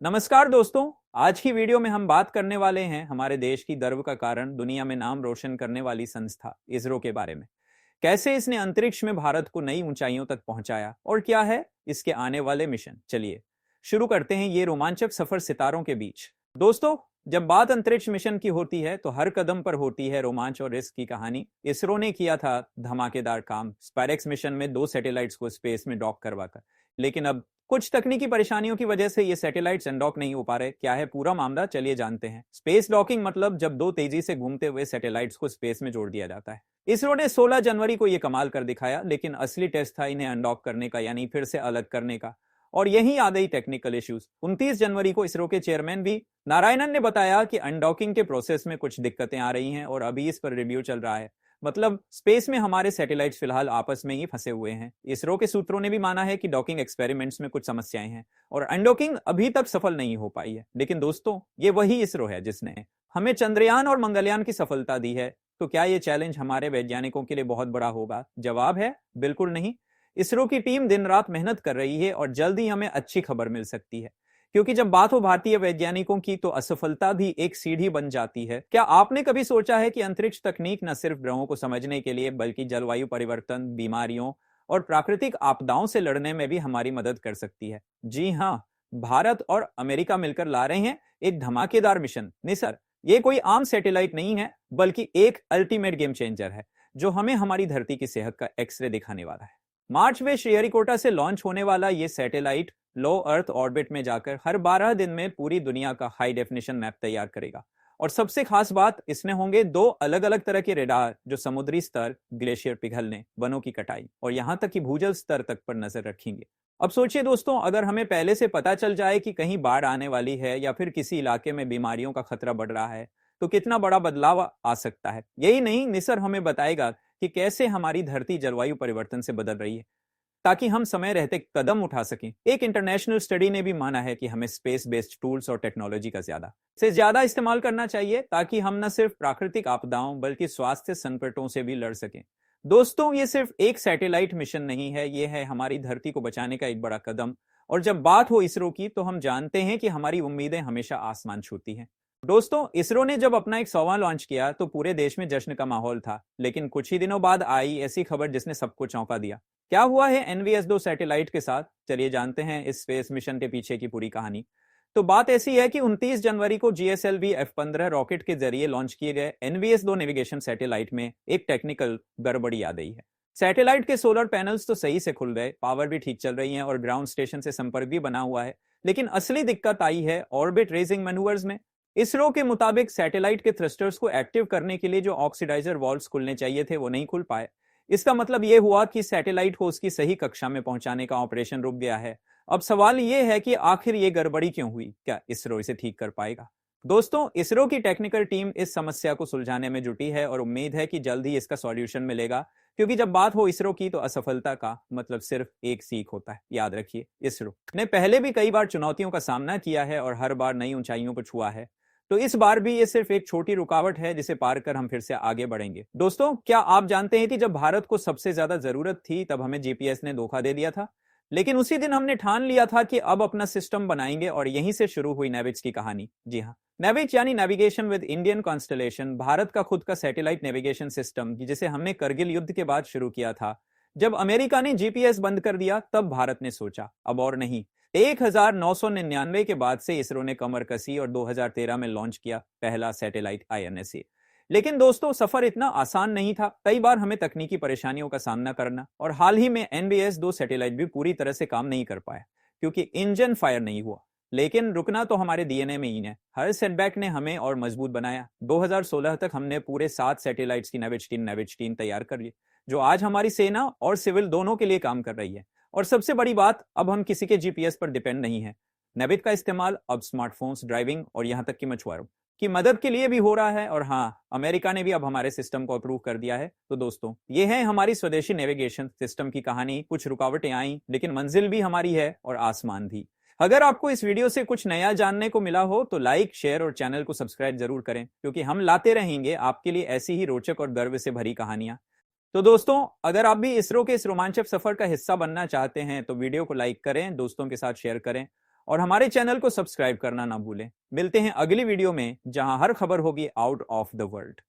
नमस्कार दोस्तों। आज की वीडियो में हम बात करने वाले हैं हमारे देश की गर्व का कारण, दुनिया में नाम रोशन करने वाली संस्था इसरो के बारे में। कैसे इसने अंतरिक्ष में भारत को नई ऊंचाइयों तक पहुंचाया और क्या है इसके आने वाले मिशन। चलिए शुरू करते हैं ये रोमांचक सफर सितारों के बीच। दोस्तों, जब बात अंतरिक्ष मिशन की होती है तो हर कदम पर होती है रोमांच और रिस्क की कहानी। इसरो ने किया था धमाकेदार काम, स्पाइरेक्स मिशन में 2 सैटेलाइट्स को स्पेस में डॉक करवाकर। लेकिन अब कुछ तकनीकी परेशानियों की वजह से ये सैटेलाइट्स अनडॉक नहीं हो पा रहे। क्या है पूरा मामला, चलिए जानते हैं। स्पेस डॉकिंग मतलब जब 2 तेजी से घूमते हुए सैटेलाइट्स को स्पेस में जोड़ दिया जाता है। इसरो ने 16 जनवरी को ये कमाल कर दिखाया, लेकिन असली टेस्ट था इन्हें अनडॉक करने का, यानी फिर से अलग करने का। और यही आ गई टेक्निकल इश्यूज। 29 जनवरी को इसरो के चेयरमैन वी नारायणन ने बताया कि अनडॉकिंग के प्रोसेस में कुछ दिक्कतें आ रही हैं और अभी इस पर रिव्यू चल रहा है। मतलब स्पेस में हमारे सैटेलाइट्स फिलहाल आपस में ही फंसे हुए हैं। इसरो के सूत्रों ने भी माना है कि डॉकिंग एक्सपेरिमेंट्स में कुछ समस्याएं हैं और अनडॉकिंग अभी तक सफल नहीं हो पाई है। लेकिन दोस्तों, ये वही इसरो है जिसने हमें चंद्रयान और मंगलयान की सफलता दी है। तो क्या ये चैलेंज हमारे वैज्ञानिकों के लिए बहुत बड़ा होगा? जवाब है बिल्कुल नहीं। इसरो की टीम दिन रात मेहनत कर रही है और जल्द ही हमें अच्छी खबर मिल सकती है। क्योंकि जब बात हो भारतीय वैज्ञानिकों की तो असफलता भी एक सीढ़ी बन जाती है। क्या आपने कभी सोचा है कि अंतरिक्ष तकनीक न सिर्फ ग्रहों को समझने के लिए बल्कि जलवायु परिवर्तन, बीमारियों और प्राकृतिक आपदाओं से लड़ने में भी हमारी मदद कर सकती है? जी हाँ, भारत और अमेरिका मिलकर ला रहे हैं एक धमाकेदार मिशन निसर। ये कोई आम सैटेलाइट नहीं है, बल्कि एक अल्टीमेट गेम चेंजर है जो हमें हमारी धरती की सेहत का एक्सरे दिखाने वाला है। मार्च में श्रीहरिकोटा से लॉन्च होने वाला ये सैटेलाइट लो अर्थ ऑर्बिट में जाकर हर 12 दिन में पूरी दुनिया का हाई डेफिनेशन मैप तैयार करेगा। और सबसे खास बात, इसमें होंगे 2 अलग अलग तरह के रेडार जो समुद्री स्तर, ग्लेशियर पिघलने, वनों की कटाई और यहां तक कि भूजल स्तर तक पर नजर रखेंगे। अब सोचिए दोस्तों, अगर हमें पहले से पता चल जाए कि कहीं बाढ़ आने वाली है या फिर किसी इलाके में बीमारियों का खतरा बढ़ रहा है, तो कितना बड़ा बदलाव आ सकता है। यही नहीं, निसर हमें बताएगा कि कैसे हमारी धरती जलवायु परिवर्तन से बदल रही है, ताकि हम समय रहते कदम उठा सकें। एक इंटरनेशनल स्टडी ने भी माना है कि हमें स्पेस बेस्ड टूल्स और टेक्नोलॉजी का ज्यादा इस्तेमाल करना चाहिए, ताकि हम न सिर्फ प्राकृतिक आपदाओं बल्कि स्वास्थ्य संकटों से भी लड़ सकें। दोस्तों, ये सिर्फ एक सैटेलाइट मिशन नहीं है, ये है हमारी धरती को बचाने का एक बड़ा कदम। और जब बात हो इसरो की तो हम जानते हैं कि हमारी उम्मीदें हमेशा आसमान छूती हैं। दोस्तों, इसरो ने जब अपना एक 100वां लॉन्च किया तो पूरे देश में जश्न का माहौल था। लेकिन कुछ ही दिनों बाद आई ऐसी खबर जिसने सबको चौंका दिया। क्या हुआ है एनवीएस-2 सैटेलाइट के साथ? चलिए जानते हैं इस स्पेस मिशन के पीछे की पूरी कहानी। तो बात ऐसी है कि 29 जनवरी को जीएसएलवी F-15 रॉकेट के जरिए लॉन्च किए गए एनवीएस-2 नेविगेशन सैटेलाइट में एक टेक्निकल गड़बड़ी आ गई है। सैटेलाइट के सोलर पैनल्स तो सही से खुल गए, पावर भी ठीक चल रही है और ग्राउंड स्टेशन से संपर्क भी बना हुआ है। लेकिन असली दिक्कत आई है ऑर्बिट रेजिंग मैन्यूवर्स में। इसरो के मुताबिक सैटेलाइट के थ्रस्टर्स को एक्टिव करने के लिए जो ऑक्सीडाइजर वॉल्व्स खुलने चाहिए थे वो नहीं खुल पाए। इसका मतलब यह हुआ कि सैटेलाइट को उसकी सही कक्षा में पहुंचाने का ऑपरेशन रुक गया है। अब सवाल यह है कि आखिर ये गड़बड़ी क्यों हुई? क्या इसरो इसे ठीक कर पाएगा? दोस्तों, इसरो की टेक्निकल टीम इस समस्या को सुलझाने में जुटी है और उम्मीद है कि जल्द ही इसका सॉल्यूशन मिलेगा। क्योंकि जब बात हो इसरो की तो असफलता का मतलब सिर्फ एक सीख होता है। याद रखिए, इसरो ने पहले भी कई बार चुनौतियों का सामना किया है और हर बार नई ऊंचाइयों को छुआ है। तो इस बार भी ये सिर्फ एक छोटी रुकावट है जिसे पार कर हम फिर से आगे बढ़ेंगे। दोस्तों, क्या आप जानते हैं कि जब भारत को सबसे ज्यादा जरूरत थी तब हमें जीपीएस ने धोखा दे दिया था? लेकिन उसी दिन हमने ठान लिया था कि अब अपना सिस्टम बनाएंगे और यहीं से शुरू हुई नेविक्स की कहानी। जी हाँ, नेविक्स यानी navigation with Indian constellation, Bharat का खुद का सैटेलाइट नेविगेशन सिस्टम जिसे हमने करगिल युद्ध के बाद शुरू किया था। जब अमेरिका ने जीपीएस बंद कर दिया तब भारत ने सोचा अब और नहीं। 1999 के बाद से इसरो ने कमर कसी और 2013 में लॉन्च किया पहला सैटेलाइट आईएनएसए। लेकिन दोस्तों, सफर इतना आसान नहीं था। कई बार हमें तकनीकी परेशानियों का सामना करना और हाल ही में एनवीएस-2 सैटेलाइट भी पूरी तरह से काम नहीं कर पाया क्योंकि इंजन फायर नहीं हुआ। लेकिन रुकना तो हमारे डीएनए में ही है। हर सेटबैक ने हमें और मजबूत बनाया। 2016 तक हमने पूरे 7 सैटेलाइट्स की नेविच टीम तैयार कर ली, जो आज हमारी सेना और सिविल दोनों के लिए काम कर रही है। और सबसे बड़ी बात, अब हम किसी के जीपीएस पर डिपेंड नहीं है। नेविक का इस्तेमाल अब स्मार्टफोन्स, ड्राइविंग और यहां तक कि मछुआरों की मदद के लिए भी हो रहा है। और हाँ, अमेरिका ने भी अब हमारे सिस्टम को अप्रूव कर दिया है। तो दोस्तों, ये है हमारी स्वदेशी नेविगेशन सिस्टम की कहानी। कुछ रुकावटें आई, लेकिन मंजिल भी हमारी है और आसमान भी। अगर आपको इस वीडियो से कुछ नया जानने को मिला हो तो लाइक, शेयर और चैनल को सब्सक्राइब जरूर करें, क्योंकि हम लाते रहेंगे आपके लिए ऐसी ही रोचक और गर्व से भरी कहानियां। तो दोस्तों, अगर आप भी इसरो के इस रोमांचक सफर का हिस्सा बनना चाहते हैं तो वीडियो को लाइक करें, दोस्तों के साथ शेयर करें और हमारे चैनल को सब्सक्राइब करना ना भूलें। मिलते हैं अगली वीडियो में, जहां हर खबर होगी आउट ऑफ द वर्ल्ड।